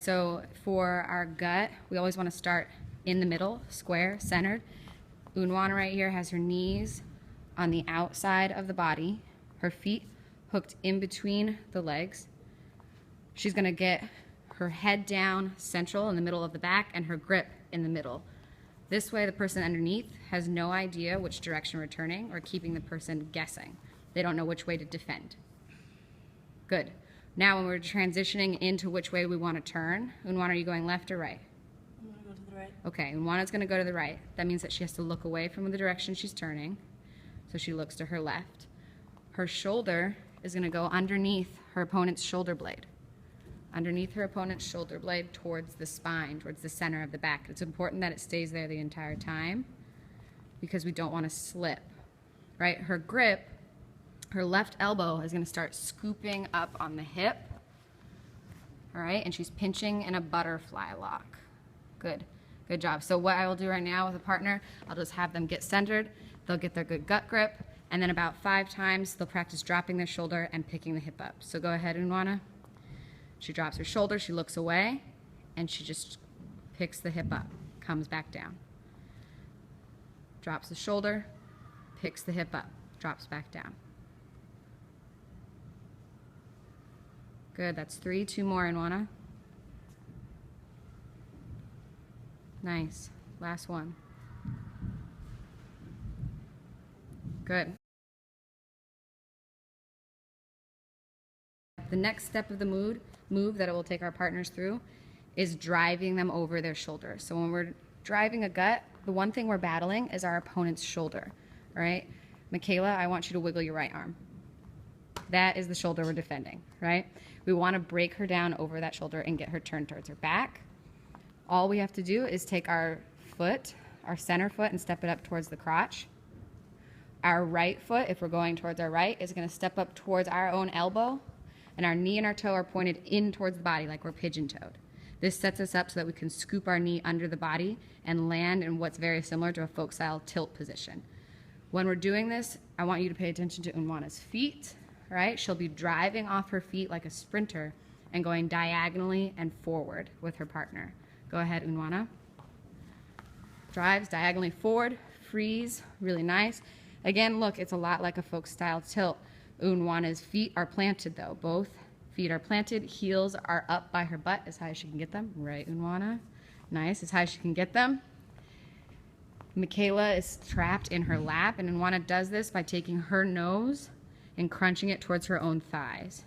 So for our gut, we always want to start in the middle, square, centered. Unwana right here has her knees on the outside of the body, her feet hooked in between the legs. She's going to get her head down central in the middle of the back and her grip in the middle. This way the person underneath has no idea which direction we're turning or keeping the person guessing. They don't know which way to defend. Good. Now when we're transitioning into which way we want to turn, Unwana, are you going left or right? I'm going to go to the right. Okay, Unwana's going to go to the right. That means that she has to look away from the direction she's turning. So she looks to her left. Her shoulder is going to go underneath her opponent's shoulder blade. Underneath her opponent's shoulder blade towards the spine, towards the center of the back. It's important that it stays there the entire time because we don't want to slip, right? Her grip, her left elbow is going to start scooping up on the hip, all right? And she's pinching in a butterfly lock. Good, good job. So what I will do right now with a partner, I'll just have them get centered. They'll get their good gut grip, and then about 5 times they'll practice dropping their shoulder and picking the hip up. So go ahead, Unwana. She drops her shoulder, she looks away, and she just picks the hip up, comes back down. Drops the shoulder, picks the hip up, drops back down. Good, that's 3. 2 more, Unwana. Nice. Last one. Good. The next step of the move that it will take our partners through is driving them over their shoulder. So when we're driving a gut, the one thing we're battling is our opponent's shoulder, all right? Michaela, I want you to wiggle your right arm. That is the shoulder we're defending, right? We want to break her down over that shoulder and get her turned towards her back. All we have to do is take our foot, our center foot, and step it up towards the crotch. Our right foot, if we're going towards our right, is going to step up towards our own elbow, and our knee and our toe are pointed in towards the body like we're pigeon-toed. This sets us up so that we can scoop our knee under the body and land in what's very similar to a folk-style tilt position. When we're doing this, I want you to pay attention to Unwana's feet, right? She'll be driving off her feet like a sprinter and going diagonally and forward with her partner. Go ahead, Unwana. Drives diagonally forward, freeze, really nice. Again, look, it's a lot like a folk-style tilt. Unwana's feet are planted though. Both feet are planted, heels are up by her butt as high as she can get them. Right, Unwana? Nice, as high as she can get them. Michaela is trapped in her lap, and Unwana does this by taking her nose and crunching it towards her own thighs.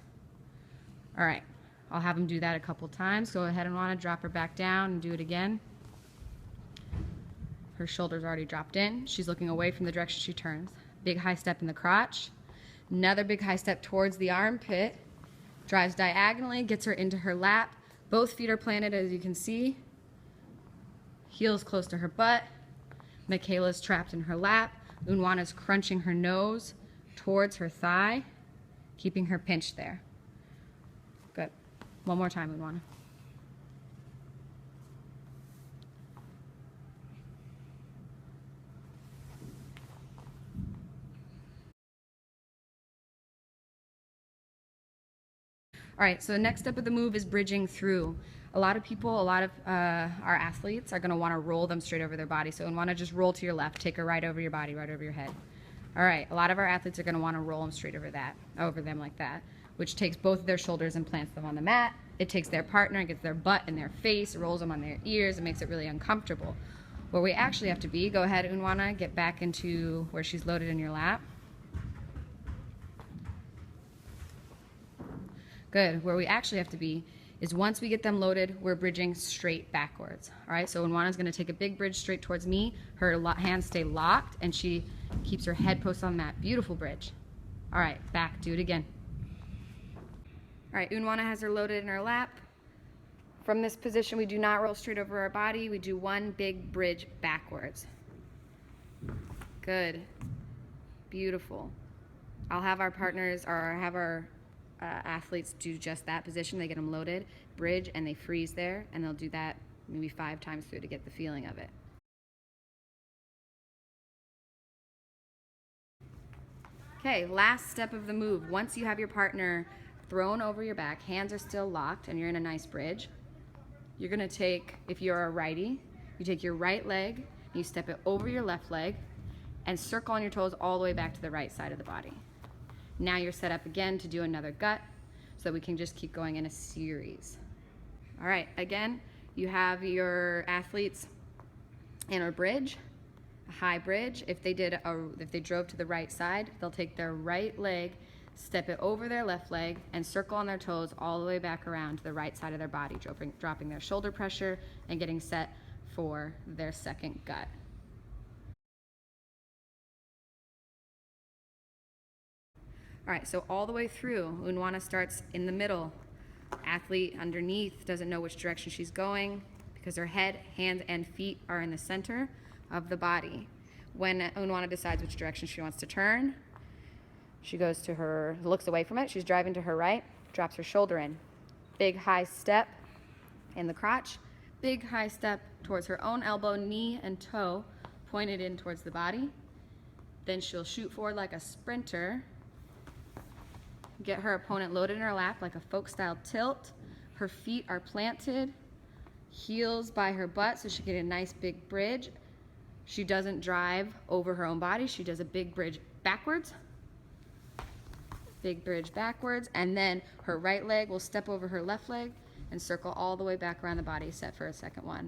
All right, I'll have them do that a couple times. Go ahead, Unwana, drop her back down and do it again. Her shoulder's already dropped in. She's looking away from the direction she turns. Big high step in the crotch. Another big high step towards the armpit. Drives diagonally, gets her into her lap. Both feet are planted, as you can see. Heels close to her butt. Michaela's trapped in her lap. Unwana's crunching her nose towards her thigh, keeping her pinched there. Good. One more time, Unwana. All right, so the next step of the move is bridging through. A lot of people, a lot of our athletes are gonna wanna roll them straight over their body. So Unwana, just roll to your left, take her right over your body, right over your head. All right, a lot of our athletes are gonna wanna roll them straight over them like that, which takes both of their shoulders and plants them on the mat. It takes their partner and gets their butt in their face, rolls them on their ears, and makes it really uncomfortable. Where we actually have to be, go ahead, Unwana, get back into where she's loaded in your lap. Good. Where we actually have to be is once we get them loaded, we're bridging straight backwards. All right, so Unwana's going to take a big bridge straight towards me. Her hands stay locked, and she keeps her head posted on the mat. Beautiful bridge. All right, back. Do it again. All right, Unwana has her loaded in her lap. From this position, we do not roll straight over our body. We do one big bridge backwards. Good. Beautiful. I'll have our partners, or have our athletes do just that position. They get them loaded, bridge, and they freeze there, and they'll do that maybe 5 times through to get the feeling of it. Okay, last step of the move. Once you have your partner thrown over your back, hands are still locked, and you're in a nice bridge, you're gonna take, if you're a righty, you take your right leg, you step it over your left leg, and circle on your toes all the way back to the right side of the body. Now you're set up again to do another gut, so we can just keep going in a series. All right, again, you have your athletes in a bridge, a high bridge. If they drove to the right side, they'll take their right leg, step it over their left leg, and circle on their toes all the way back around to the right side of their body, dropping their shoulder pressure and getting set for their second gut. All right, so all the way through, Unwana starts in the middle. Athlete underneath doesn't know which direction she's going because her head, hands, and feet are in the center of the body. When Unwana decides which direction she wants to turn, she goes to her, looks away from it, she's driving to her right, drops her shoulder in. Big high step in the crotch, big high step towards her own elbow, knee, and toe pointed in towards the body. Then she'll shoot forward like a sprinter, get her opponent loaded in her lap like a folk style tilt. Her feet are planted, heels by her butt, so she can get a nice big bridge. She doesn't drive over her own body, she does a big bridge backwards. Big bridge backwards, and then her right leg will step over her left leg and circle all the way back around the body, set for a second one.